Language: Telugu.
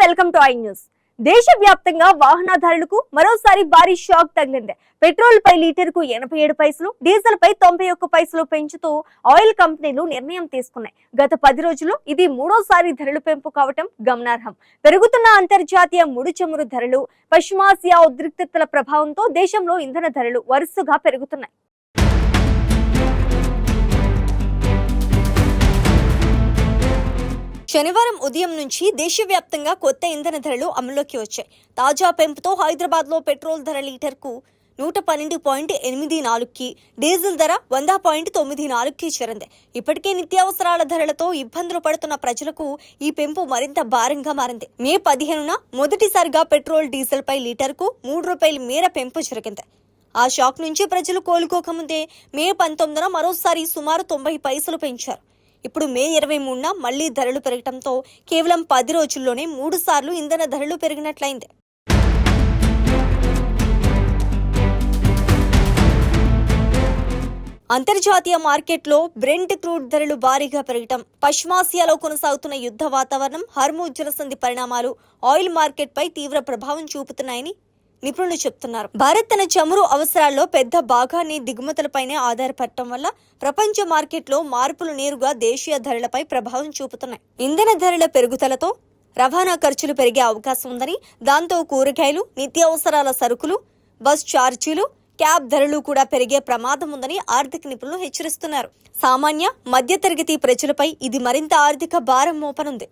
Welcome to I news. దేశవ్యాప్తంగా వాహనదారులకు మరోసారి భారీ షాక్ తగిలింది. పెట్రోల్ పై లీటర్ కు 87 పైసలు, డీజిల్ పై 91 పైసలు పెంచుతూ ఆయిల్ కంపెనీలు నిర్ణయం తీసుకున్నాయి. గత 10 రోజుల్లో ఇది మూడోసారి ధరలు పెంపు కావటం గమనార్హం. పెరుగుతున్న అంతర్జాతీయ ముడి చమురు ధరలు, పశ్చిమాసియా ఉద్రిక్తతల ప్రభావంతో దేశంలో ఇంధన ధరలు వరుసగా పెరుగుతున్నాయి. శనివారం ఉదయం నుంచి దేశవ్యాప్తంగా కొత్త ఇంధన ధరలు అమల్లోకి వచ్చాయి. తాజా పెంపుతో హైదరాబాద్ లో పెట్రోల్ ధర లీటర్కు 112.84కి, డీజిల్ ధర 100.94కి చేరింది. ఇప్పటికే నిత్యావసరాల ధరలతో ఇబ్బందులు పడుతున్న ప్రజలకు ఈ పెంపు మరింత భారంగా మారింది. మే 15న మొదటిసారిగా పెట్రోల్, డీజిల్ పై లీటర్కు ₹3 మేర పెంపు జరిగింది. ఆ షాక్ నుంచి ప్రజలు కోలుకోకముందే మే 19న మరోసారి సుమారు 90 పైసలు పెంచారు. ఇప్పుడు మే 23న మళ్లీ ధరలు పెరగడంతో కేవలం 10 రోజుల్లోనే 3 సార్లు ఇంధన ధరలు పెరిగినట్లయింది. అంతర్జాతీయ మార్కెట్లో బ్రెంట్ క్రూడ్ ధరలు భారీగా పెరగటం, పశ్చిమాసియాలో కొనసాగుతున్న యుద్ధ వాతావరణం, హర్ముజ్ జలసంధి పరిణామాలు ఆయిల్ మార్కెట్పై తీవ్ర ప్రభావం చూపుతున్నాయని నిపుణులు చెబుతున్నారు. భారత్ తన చమురు అవసరాల్లో పెద్ద భాగాన్ని దిగుమతులపైనే ఆధారపడటం వల్ల ప్రపంచ మార్కెట్లో మార్పులు నేరుగా దేశీయ ధరలపై ప్రభావం చూపుతున్నాయి. ఇంధన ధరల పెరుగుదలతో రవాణా ఖర్చులు పెరిగే అవకాశం ఉందని, దాంతో కూరగాయలు, నిత్యావసరాల సరుకులు, బస్ ఛార్జీలు, క్యాబ్ ధరలు కూడా పెరిగే ప్రమాదం ఉందని ఆర్థిక నిపుణులు హెచ్చరిస్తున్నారు. సామాన్య, మధ్యతరగతి ప్రజలపై ఇది మరింత ఆర్థిక భారం మోపనుంది.